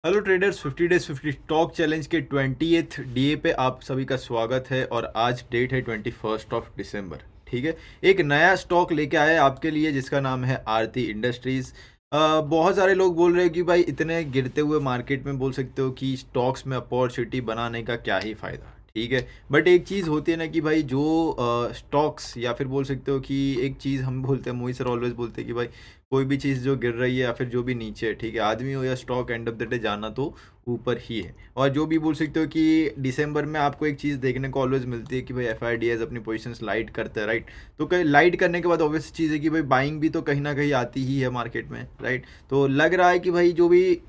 Hello traders, 50 days 50 stock challenge के 20th day पे आप सभी का स्वागत है। और आज डेट है 21 दिसंबर। ठीक है, एक नया स्टॉक लेके आए आपके लिए जिसका नाम है आरती इंडस्ट्रीज। बहुत सारे लोग बोल रहे हैं कि भाई इतने गिरते हुए मार्केट में बोल सकते हो कि स्टॉक्स में अपॉर्चुनिटी बनाने का क्या ही फ़ायदा। ठीक है, बट एक चीज़ होती है ना कि भाई जो स्टॉक्स या फिर बोल सकते हो कि एक चीज़ हम बोलते हैं, मोहित सर ऑलवेज बोलते हैं कि भाई कोई भी चीज़ जो गिर रही है या फिर जो भी नीचे है, ठीक है, आदमी हो या stock, end of the day जाना तो ऊपर ही है। और जो भी बोल सकते हो कि दिसंबर में आपको एक चीज़ देखने को ऑलवेज मिलती है कि भाई एफ आई डी एज अपनी पोजिशन लाइट करते हैं, राइट। तो कहीं लाइट करने के बाद ऑब्वियस चीज़ है कि भाई बाइंग भी तो कहीं ना कहीं आती ही है मार्केट में, राइट। तो लग रहा है कि भाई जो भी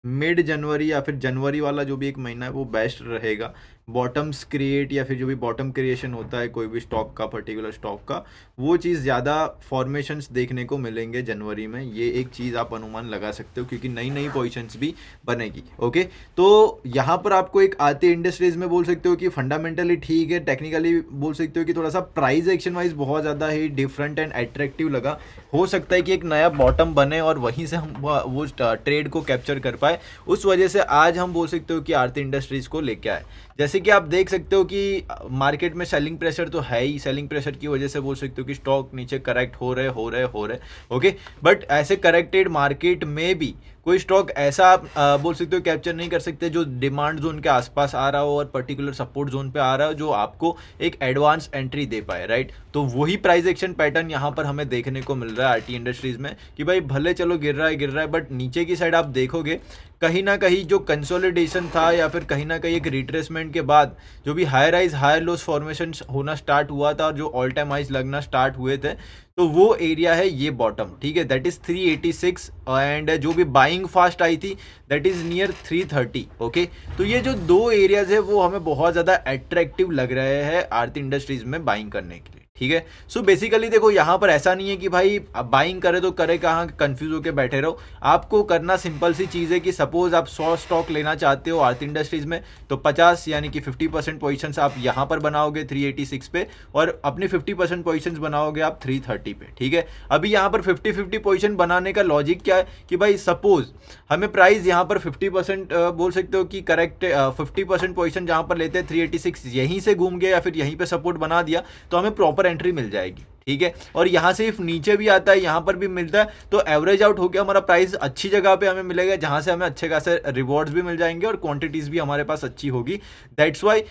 मिड जनवरी या फिर जनवरी वाला जो भी एक महीना है वो बेस्ट रहेगा। बॉटम्स क्रिएट या फिर जो भी बॉटम क्रिएशन होता है कोई भी स्टॉक का, पर्टिकुलर स्टॉक का, वो चीज़ ज़्यादा फॉर्मेशंस देखने को मिलेंगे जनवरी में। ये एक चीज़ आप अनुमान लगा सकते हो क्योंकि नई नई पोजीशंस भी बनेगी। ओके, तो यहाँ पर आपको एक आती इंडस्ट्रीज में बोल सकते हो कि फंडामेंटली ठीक है, टेक्निकली बोल सकते हो कि थोड़ा सा प्राइस एक्शन वाइज बहुत ज़्यादा ही डिफरेंट एंड अट्रैक्टिव लगा। हो सकता है कि एक नया बॉटम बने और वहीं से हम वो ट्रेड को कैप्चर कर पाए। उस वजह से आज हम बोल सकते हो कि आरती इंडस्ट्रीज को लेके आए। जैसे कि आप देख सकते हो कि मार्केट में सेलिंग प्रेशर तो है ही, सेलिंग प्रेशर की वजह से बोल सकते हो कि स्टॉक नीचे करेक्ट हो रहे। ओके, बट ऐसे करेक्टेड मार्केट में भी कोई स्टॉक ऐसा आप बोल सकते हो कैप्चर नहीं कर सकते जो डिमांड जोन के आसपास आ रहा हो और पर्टिकुलर सपोर्ट जोन पे आ रहा हो जो आपको एक एडवांस एंट्री दे पाए, राइट। तो वही प्राइस एक्शन पैटर्न यहाँ पर हमें देखने को मिल रहा है आरटी इंडस्ट्रीज में कि भाई भले चलो गिर रहा है बट नीचे की साइड आप देखोगे कहीं ना कहीं जो कंसोलिडेशन था या फिर कहीं ना कहीं एक रिट्रेसमेंट के बाद जो भी high rise high loss formation होना स्टार्ट हुआ था और जो ऑल टाइम हाइज लगना स्टार्ट हुए थे, तो वो एरिया है ये बॉटम। ठीक है, दैट इज 386 एंड जो भी बाइंग फास्ट आई थी दैट इज नियर 330। ओके, तो ये जो दो एरियाज है वो हमें बहुत ज़्यादा अट्रैक्टिव लग रहे हैं आरती इंडस्ट्रीज में बाइंग करने के लिए। ठीक है, सो बेसिकली देखो यहाँ पर ऐसा नहीं है कि भाई बाइंग करे तो करे कहाँ, कंफ्यूज होकर बैठे रहो। आपको करना सिंपल सी चीज़ है कि सपोज आप 100 स्टॉक लेना चाहते हो आरती इंडस्ट्रीज में, तो 50 यानी कि 50% पोजीशंस आप यहाँ पर बनाओगे 386 पे और अपनी 50% पोजीशंस बनाओगे आप 330 पे। ठीक है, अभी यहाँ पर 50-50 पोजीशन बनाने का लॉजिक क्या है कि भाई सपोज हमें प्राइस यहाँ पर 50% बोल सकते हो कि करेक्ट 50% पोजीशन जहाँ पर लेते हैं 386 यहीं से घूम गया या फिर यहीं पे सपोर्ट बना दिया तो हमें प्रॉपर एंट्री मिल जाएगी। ठीक है, और यहाँ से नीचे भी आता है, यहाँ पर भी मिलता है, तो एवरेज आउट होकर हमारा प्राइस अच्छी जगह पे हमें मिलेगा जहाँ से हमें अच्छे खासे रिवॉर्ड्स भी मिल जाएंगे और क्वांटिटीज भी हमारे पास अच्छी होगी। दैट्स वाई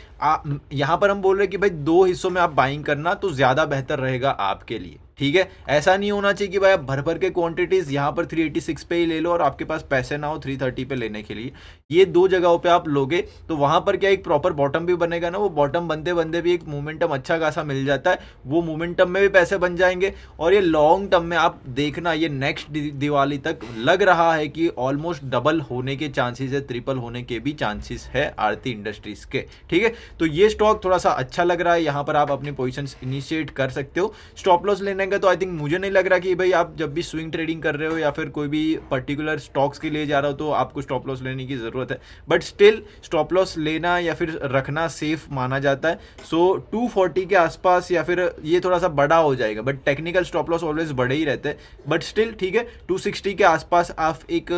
यहाँ पर हम बोल रहे हैं कि भाई दो हिस्सों में आप बाइंग करना तो ज़्यादा बेहतर रहेगा आपके लिए। ठीक है, ऐसा नहीं होना चाहिए कि भाई आप भर भर के क्वांटिटीज यहाँ पर 386 पे ही ले लो और आपके पास पैसे ना हो 330 पे लेने के लिए। ये दो जगहों पे आप लोगे तो वहां पर क्या एक प्रॉपर बॉटम भी बनेगा ना, वो बॉटम बनते बनते भी एक मोमेंटम अच्छा खासा मिल जाता है, वो मोमेंटम में भी पैसे बन जाएंगे। और ये लॉन्ग टर्म में आप देखना ये नेक्स्ट दिवाली तक लग रहा है कि ऑलमोस्ट डबल होने के चांसेस है, ट्रिपल होने के भी चांसेस है आरती इंडस्ट्रीज के। ठीक है, तो ये स्टॉक थोड़ा सा अच्छा लग रहा है, यहाँ पर आप अपनी पोजिशन इनिशिएट कर सकते हो। स्टॉप लॉस लेने का तो आई थिंक मुझे नहीं लग रहा कि भाई आप जब भी स्विंग ट्रेडिंग कर रहे हो या फिर कोई भी पर्टिकुलर स्टॉक्स के लिए जा रहे हो तो आपको स्टॉप लॉस लेने की जरूरत है, बट स्टिल स्टॉप लॉस लेना या फिर रखना सेफ माना जाता है। सो 240 के आसपास या फिर ये थोड़ा सा बड़ा हो जाएगा, but technical stop loss always बड़े ही रहते हैं, बट स्टिल ठीक है 260 के आसपास आप एक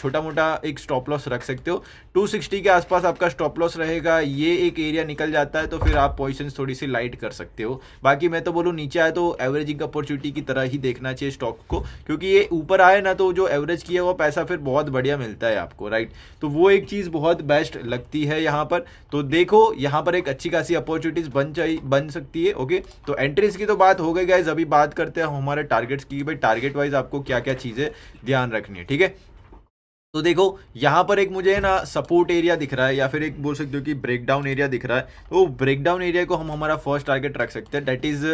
छोटा मोटा एक स्टॉप लॉस रख सकते हो। 260 के आसपास आपका स्टॉप लॉस रहेगा, ये एक एरिया निकल जाता है तो फिर आप पोजीशन थोड़ी सी लाइट कर सकते हो। बाकी मैं तो बोलूँ नीचे आए तो एवरेजिंग अपॉर्चुनिटी की तरह ही देखना चाहिए स्टॉक को, क्योंकि ये ऊपर आए ना तो जो एवरेज किया हुआ पैसा फिर बहुत बढ़िया मिलता है आपको, राइट। तो वो एक चीज़ बहुत बेस्ट लगती है यहाँ पर। तो देखो यहाँ पर एक अच्छी खासी अपॉर्चुनिटीज बन सकती है। ओके, तो एंट्रीज की तो बात हो गई गाइस, अभी बात करते हैं हमारे टारगेट्स की। भाई टारगेट वाइज आपको क्या क्या चीज़ें ध्यान रखनी है। ठीक है, तो देखो यहाँ पर एक मुझे ना सपोर्ट एरिया दिख रहा है या फिर एक बोल सकते हो कि ब्रेकडाउन एरिया दिख रहा है, तो ब्रेकडाउन एरिया को हम हमारा फर्स्ट टारगेट रख सकते हैं, that is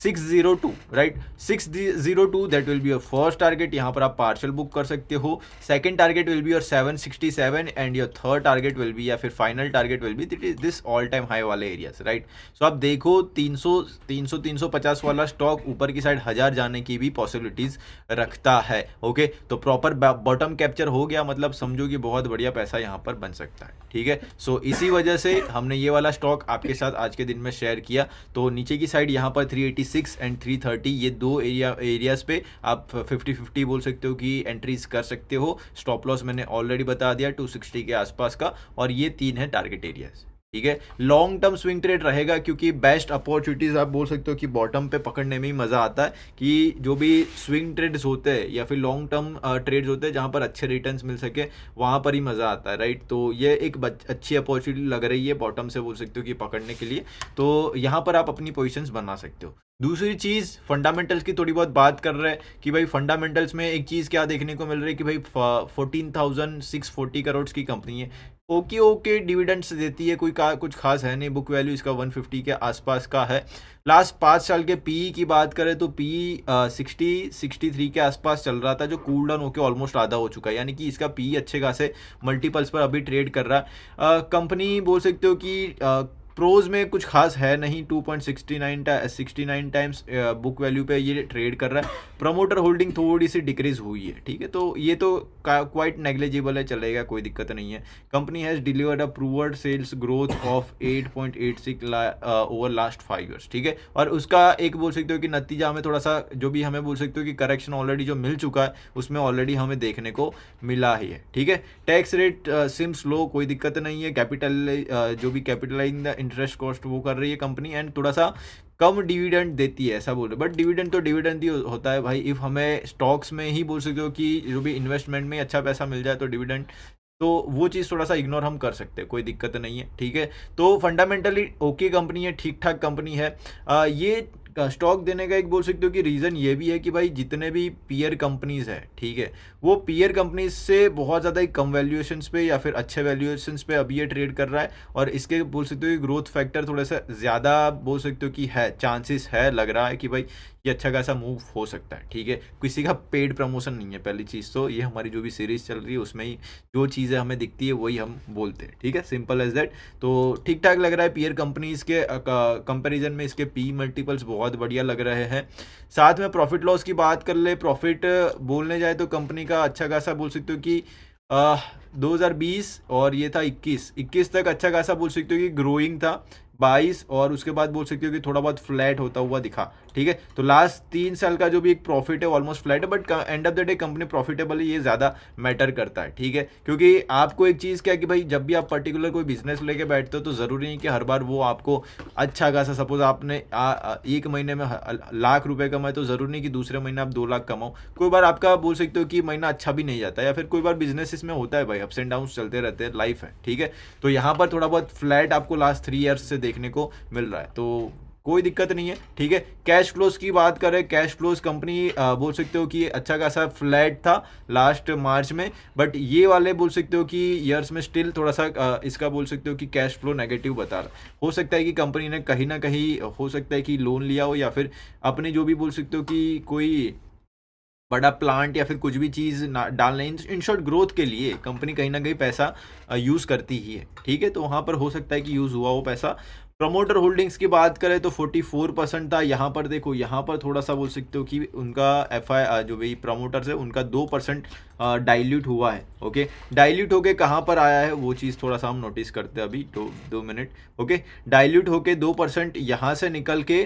602, right. 602 that will be your first target, यहाँ पर आप पार्शियल बुक कर सकते हो। Second target will be your 767 and your third target will be या फिर final target will be this all time high वाले एरियाज, राइट। सो आप देखो 350 वाला स्टॉक ऊपर की साइड 1000 जाने की भी पॉसिबिलिटीज रखता है। ओके, तो प्रॉपर बॉटम कैप्चर हो गया, मतलब समझो कि बहुत बढ़िया पैसा यहाँ पर बन सकता है। ठीक है, सो इसी वजह से हमने ये वाला स्टॉक आपके साथ आज के दिन में शेयर किया। तो नीचे की साइड यहाँ पर 386 296 एंड 330, ये दो एरियाज पे आप 50-50 बोल सकते हो कि एंट्रीज कर सकते हो। स्टॉप लॉस मैंने ऑलरेडी बता दिया 260 के आसपास का, और ये 3 है टारगेट एरियाज। ठीक है, लॉन्ग टर्म स्विंग ट्रेड रहेगा, क्योंकि बेस्ट अपॉर्चुनिटीज आप बोल सकते हो कि बॉटम पे पकड़ने में ही मजा आता है, कि जो भी स्विंग ट्रेड्स होते हैं या फिर लॉन्ग टर्म ट्रेड्स होते हैं जहां पर अच्छे रिटर्न्स मिल सके, वहां पर ही मजा आता है, राइट। तो ये एक अच्छी अपॉर्चुनिटी लग रही है बॉटम से बोल सकते हो कि पकड़ने के लिए, तो यहाँ पर आप अपनी पोजिशंस बना सकते हो। दूसरी चीज़ फंडामेंटल्स की थोड़ी बहुत बात कर रहे हैं कि भाई फंडामेंटल्स में एक चीज़ क्या देखने को मिल रही है कि भाई 14,640 करोड़ की कंपनी है, ओके डिविडेंड्स देती है, कुछ खास है नहीं, बुक वैल्यू इसका 150 के आसपास का है। लास्ट 5 साल के पी की बात करें तो पी 63 के आसपास चल रहा था, जो कूल डाउन होकर ऑलमोस्ट आधा हो चुका है, यानी कि इसका पी अच्छे खासे मल्टीपल्स पर अभी ट्रेड कर रहा है। कंपनी बोल सकते हो कि प्रोज में कुछ खास है नहीं, 2.69 टाइम्स बुक वैल्यू पे ये ट्रेड कर रहा है। प्रमोटर होल्डिंग थोड़ी सी डिक्रीज हुई है, ठीक है, तो ये तो क्वाइट नेग्लिजिबल है, चलेगा, कोई दिक्कत नहीं है। Company has delivered a proved sales growth of 8.86 over last 5 years, ठीक है, और उसका एक बोल सकते हो कि नतीजा हमें थोड़ा सा जो भी हमें बोल सकते हो कि करेक्शन ऑलरेडी जो मिल चुका है उसमें ऑलरेडी हमें देखने को मिला ही है, ठीक है। टैक्स रेट सिम्स लो, कोई दिक्कत नहीं है। जो भी कैपिटलाइजिंग इंटरेस्ट कॉस्ट वो कर रही है कंपनी, एंड थोड़ा सा कम डिविडेंड देती है ऐसा बोल रहे, बट डिविडेंड तो डिविडेंड ही होता है भाई। इफ हमें स्टॉक्स में ही बोल सकते हो कि जो भी इन्वेस्टमेंट में अच्छा पैसा मिल जाए तो डिविडेंड, तो वो चीज़ थोड़ा सा इग्नोर हम कर सकते हैं, कोई दिक्कत नहीं है, ठीक है। तो फंडामेंटली ओके कंपनी है, ठीक ठाक कंपनी है। ये स्टॉक देने का एक बोल सकते हो कि रीज़न ये भी है कि भाई जितने भी पीयर कंपनीज है, ठीक है, वो पीयर कंपनीज से बहुत ज़्यादा ही कम वैल्यूएशंस पे या फिर अच्छे वैल्यूएशंस पे अभी ये ट्रेड कर रहा है, और इसके बोल सकते हो कि ग्रोथ फैक्टर थोड़ा सा ज़्यादा बोल सकते हो कि है, चांसेस है, लग रहा है कि भाई ये अच्छा खासा मूव हो सकता है, ठीक है। किसी का पेड प्रमोशन नहीं है, पहली चीज़ तो ये हमारी जो भी सीरीज चल रही है उसमें ही जो चीज़ें हमें दिखती है वही हम बोलते हैं, ठीक है, सिंपल एज दैट। तो ठीक ठाक लग रहा है, पीयर कंपनीज के कंपेरिजन में इसके पी मल्टीपल्स बहुत बढ़िया लग रहे हैं। साथ में प्रॉफिट लॉस की बात कर ले, प्रॉफिट बोलने जाए तो कंपनी का अच्छा खासा बोल सकते हो कि 2020 और ये था 21 तक अच्छा खासा बोल सकते हो कि ग्रोइंग था, 22 और उसके बाद बोल सकते हो कि थोड़ा बहुत फ्लैट होता हुआ दिखा, ठीक है। तो लास्ट 3 साल का जो भी एक प्रॉफिट है ऑलमोस्ट फ्लैट है, but end of the day company profitable है, ये ज़्यादा मैटर करता है, ठीक है। क्योंकि आपको एक चीज़ क्या है कि भाई जब भी आप पर्टिकुलर कोई बिजनेस लेके बैठते हो तो ज़रूरी नहीं कि हर बार वो आपको अच्छा खासा, सपोज आपने एक महीने में लाख रुपए कमाए तो ज़रूरी नहीं कि दूसरे महीने आप 2 लाख कमाओ। कोई बार आपका बोल सकते हो कि महीना अच्छा भी नहीं जाता, या फिर कोई बार बिजनेस में होता है भाई, अप्स एंड डाउन चलते रहते हैं, लाइफ है, ठीक है। तो यहाँ पर थोड़ा बहुत फ्लैट आपको लास्ट 3 ईयर्स से देखने को मिल रहा है, तो कोई दिक्कत नहीं है, ठीक है। कैश फ्लोज की बात करें, कैश फ्लोज कंपनी बोल सकते हो कि अच्छा खासा फ्लैट था लास्ट मार्च में, बट ये वाले बोल सकते हो कि ईयर्स में स्टिल थोड़ा सा इसका बोल सकते हो कि कैश फ्लो नेगेटिव बता रहा। हो सकता है कि कंपनी ने कहीं ना कहीं हो सकता है कि लोन लिया हो, या फिर अपने जो भी बोल सकते हो कि कोई बड़ा प्लांट या फिर कुछ भी चीज़ डालने, इन शॉर्ट ग्रोथ के लिए कंपनी कहीं ना कहीं पैसा यूज़ करती ही है, ठीक है। तो वहाँ पर हो सकता है कि यूज़ हुआ वो पैसा। प्रमोटर होल्डिंग्स की बात करें तो 44% था, यहाँ पर देखो, यहाँ पर थोड़ा सा बोल सकते हो कि उनका एफआई जो भी प्रमोटर्स है उनका 2% डाइल्यूट हुआ है, ओके। डाइल्यूट होके कहाँ पर आया है वो चीज़ थोड़ा सा हम नोटिस करते हैं अभी, 2 मिनट, ओके। डाइल्यूट होके 2% यहाँ से निकल के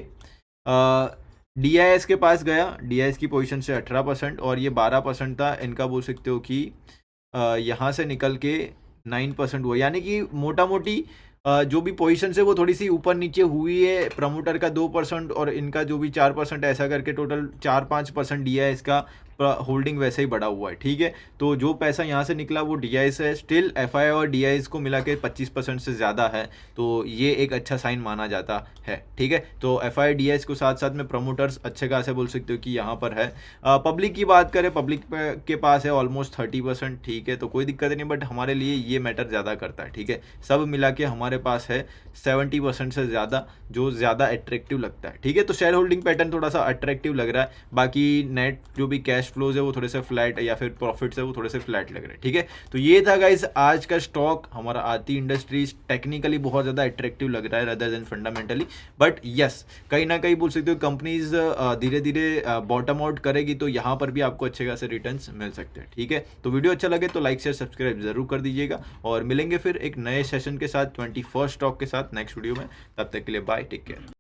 DIS के पास गया, DIS की पोजीशन से 18%, और ये 12% था इनका, बोल सकते हो कि यहाँ से निकल के 9% हुआ, यानी कि मोटा मोटी जो भी पोजीशन है वो थोड़ी सी ऊपर नीचे हुई है। प्रमोटर का 2% और इनका जो भी 4%, ऐसा करके टोटल 4-5% DIS का होल्डिंग वैसे ही बढ़ा हुआ है, ठीक है। तो जो पैसा यहाँ से निकला वो DIS है, स्टिल FI और DIS को मिला के 25% से ज़्यादा है, तो ये एक अच्छा साइन माना जाता है, ठीक है। तो FI DIS को साथ साथ में प्रमोटर्स अच्छे खासे बोल सकते हो कि यहाँ पर है। पब्लिक की बात करें, पब्लिक के पास है ऑलमोस्ट 30%, ठीक है, तो कोई दिक्कत नहीं, बट हमारे लिए ये मैटर ज़्यादा करता है, ठीक है। सब मिला के हमारे पास है 70% से ज़्यादा, जो ज़्यादा अट्रैक्टिव लगता है, ठीक है। तो शेयर होल्डिंग पैटर्न थोड़ा सा अट्रैक्टिव लग रहा है, बाकी नेट जो भी कैश फ्लोज है वो थोड़े से फ्लैट, या फिर प्रॉफिट्स है वो थोड़े से फ्लैट लग रहे हैं, ठीक है। तो ये था गाइस आज का स्टॉक हमारा आरती इंडस्ट्रीज। टेक्निकली बहुत ज़्यादा अट्रैक्टिव लग रहा है rather than fundamentally, but yes कहीं ना कहीं बोल सकते हो कंपनीज धीरे धीरे बॉटम आउट करेगी, तो यहाँ पर भी आपको अच्छे खासे रिटर्न्स मिल सकते हैं, ठीक है। तो वीडियो अच्छा लगे तो लाइक शेयर सब्सक्राइब जरूर कर दीजिएगा, और मिलेंगे फिर एक नए सेशन के साथ 21st स्टॉक के साथ नेक्स्ट वीडियो में। तब तक के लिए बाय, टेक केयर।